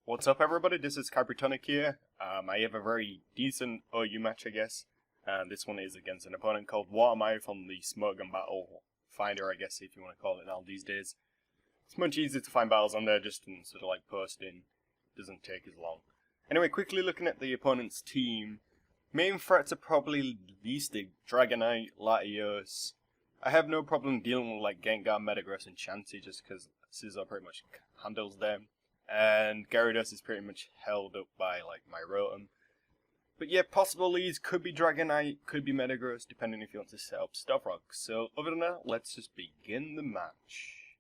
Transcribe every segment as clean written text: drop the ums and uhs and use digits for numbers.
What's up, everybody? This is Kyprotonic here. I have a very decent OU match, I guess. This one is against an opponent called Watermia from the Smogon Battle Finder, I guess, if you want to call it now these days. It's much easier to find battles on there just in sort of like posting. Doesn't take as long. Anyway, quickly looking at the opponent's team. Main threats are probably these: the Dragonite, Latios. I have no problem dealing with like Gengar, Metagross, and Chansey just because Scizor pretty much handles them. And Gyarados is pretty much held up by like my Rotom. But yeah, possible leads could be Dragonite, could be Metagross, depending if you want to set up Stealth Rock. So other than that, let's just begin the match.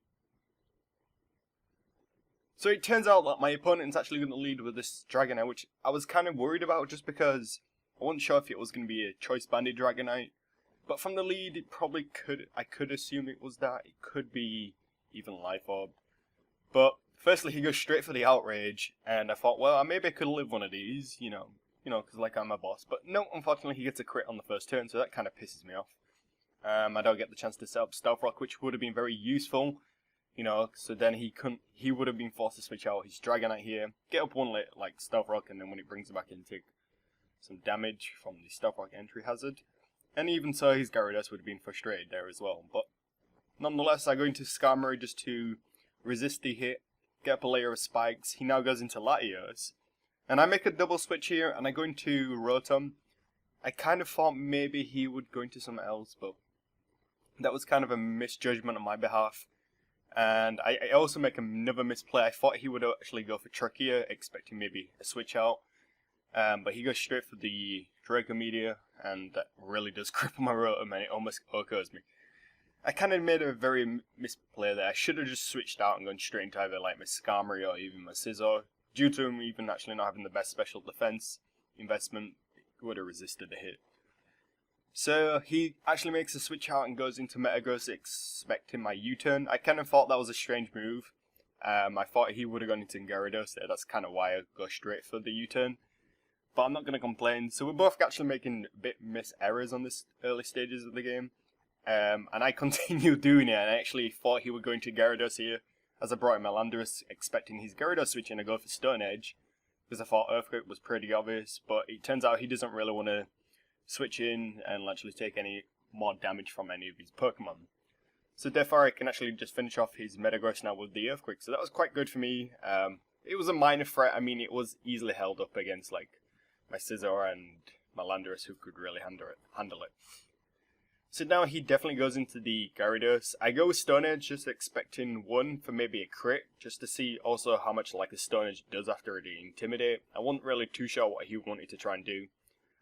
So it turns out that my opponent's actually going to lead with this Dragonite, which I was kind of worried about just because I wasn't sure if it was going to be a Choice Banded Dragonite. But from the lead, it probably could, I could assume it was that. It could be even Life Orb. But firstly, he goes straight for the Outrage, and I thought, well, maybe I could live one of these, you know, because like I'm a boss. But no, unfortunately, he gets a crit on the first turn, so that kind of pisses me off. I don't get the chance to set up Stealth Rock, which would have been very useful, you know. So then he would have been forced to switch out his Dragonite here, get up one like Stealth Rock, and then when it brings it back in, take some damage from the Stealth Rock entry hazard. And even so, his Gyarados would have been frustrated there as well. But nonetheless, I go into Skarmory just to resist the hit, get up a layer of spikes. He now goes into Latios. And I make a double switch here, and I go into Rotom. I kind of thought maybe he would go into something else, but that was kind of a misjudgment on my behalf. And I also make another misplay. I thought he would actually go for Truckia, expecting maybe a switch out. But he goes straight for the Draco Meteor, and that really does cripple my Rotom, and it almost OHKOs me. I kind of made a very misplay there. I should have just switched out and gone straight into either like my Skarmory or even my Scizor. Due to him even actually not having the best special defense investment, it would have resisted the hit. So he actually makes a switch out and goes into Metagross, expecting my U-turn. I kind of thought that was a strange move. I thought he would have gone into Gyarados there. That's kind of why I go straight for the U-turn. But I'm not going to complain. So we're both actually making a bit miss errors on this early stages of the game. And I continue doing it, and I actually thought he would go into Gyarados here, as I brought in my Landorus, expecting his Gyarados switch in to go for Stone Edge, because I thought Earthquake was pretty obvious, but it turns out he doesn't really want to switch in and actually take any more damage from any of his Pokemon. So therefore I can actually just finish off his Metagross now with the Earthquake, so that was quite good for me. It was a minor threat. I mean, it was easily held up against like my Scizor and my Landorus, who could really handle it. So now he definitely goes into the Gyarados. I go with Stone Edge, just expecting one for maybe a crit, just to see also how much like a Stone Edge does after the Intimidate. I wasn't really too sure what he wanted to try and do.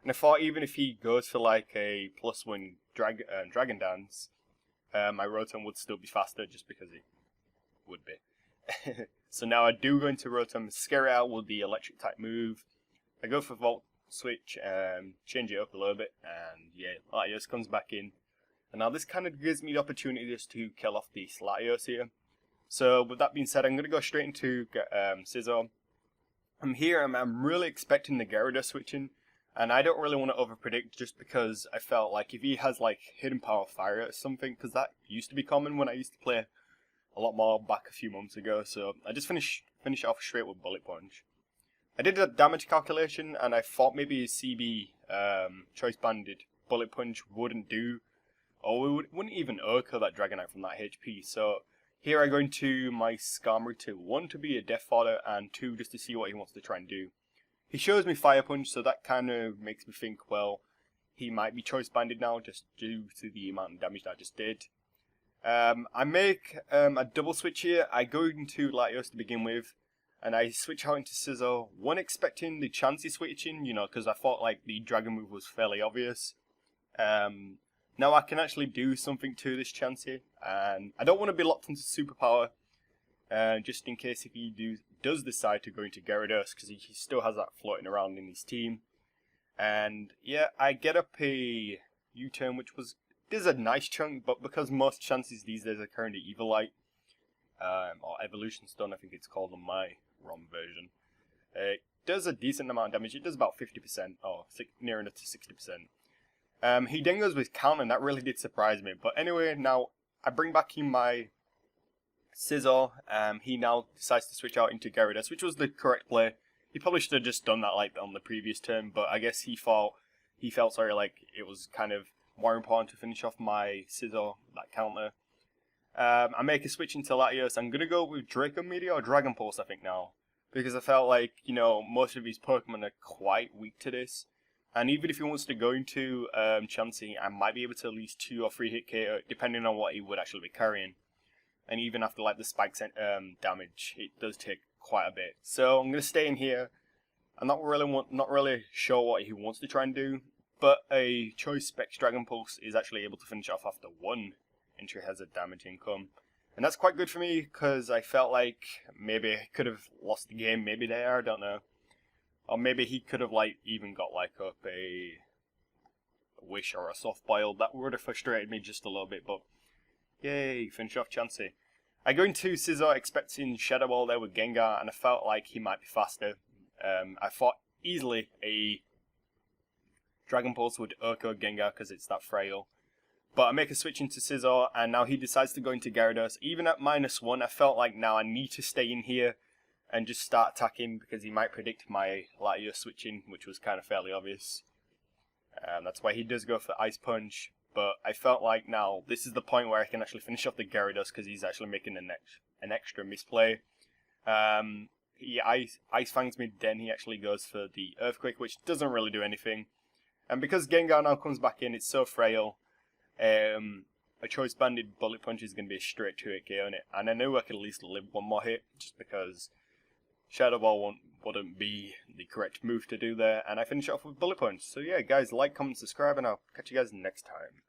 And I thought even if he goes for like a +1 Dragon Dance, my Rotom would still be faster just because it would be. So now I do go into Rotom, scare it out with the Electric type move. I go for Volt Switch, change it up a little bit, and yeah, Latios comes back in. And now this kind of gives me the opportunity just to kill off the Latios here. So with that being said, I'm going to go straight into Scizor. I'm really expecting the Gyarados switching, and I don't really want to overpredict just because I felt like if he has like Hidden Power Fire or something, because that used to be common when I used to play a lot more back a few months ago, so I just finish off straight with Bullet Punch. I did a damage calculation, and I thought maybe his CB Choice Banded Bullet Punch wouldn't do, or wouldn't even OHKO that Dragonite from that HP. So here I go into my Skarmory to 1 to be a Death Fodder, and 2 just to see what he wants to try and do. He shows me Fire Punch, so that kind of makes me think, well, he might be Choice Banded now, just due to the amount of damage that I just did. I make a double switch here. I go into Latios to begin with, and I switch out into Scizor, one expecting the Chansey switching, you know, because I thought like the Dragon move was fairly obvious. Now I can actually do something to this Chansey, and I don't want to be locked into Superpower, just in case if he does decide to go into Gyarados, because he still has that floating around in his team. And yeah, I get up a U-turn, which is a nice chunk, but because most Chanseys these days are currently Evilite, or Evolution Stone, I think it's called on my ROM version. It does a decent amount of damage. It does about 50%, or near enough to 60%. He then goes with Count, and that really did surprise me. But anyway, now I bring back in my Scizor, he now decides to switch out into Gyarados, which was the correct play. He probably should have just done that like on the previous turn, but I guess he felt like it was kind of more important to finish off my Scizor, that counter. I make a switch into Latios. I'm going to go with Draco Meteor or Dragon Pulse, I think, now. Because I felt like, most of these Pokemon are quite weak to this. And even if he wants to go into Chansey, I might be able to at least 2 or 3 hit KO, depending on what he would actually be carrying. And even after like the spikes damage, it does take quite a bit. So I'm going to stay in here. I'm not really sure what he wants to try and do. But a Choice Specs Dragon Pulse is actually able to finish off after 1 entry hazard damage income. And that's quite good for me, because I felt like maybe I could have lost the game, maybe there, I don't know. Or maybe he could have even got up a Wish or a Soft Boiled. That would have frustrated me just a little bit, but yay, finish off Chansey. I go into Scizor expecting Shadow Ball there with Gengar, and I felt like he might be faster. I thought easily a Dragon Pulse would Urko Gengar because it's that frail. But I make a switch into Scizor, and now he decides to go into Gyarados. Even at -1, I felt like now I need to stay in here and just start attacking, because he might predict my Latios switching, which was kind of fairly obvious. That's why he does go for Ice Punch. But I felt like now this is the point where I can actually finish off the Gyarados, because he's actually making an extra misplay. He Ice Fangs me, then he actually goes for the Earthquake, which doesn't really do anything. And because Gengar now comes back in, it's so frail. A Choice Banded Bullet Punch is going to be a straight 2-hit KO on it, and I knew I could at least live 1 more hit, just because Shadow Ball wouldn't be the correct move to do there, and I finish off with Bullet Punch. So yeah, guys, like, comment, subscribe, and I'll catch you guys next time.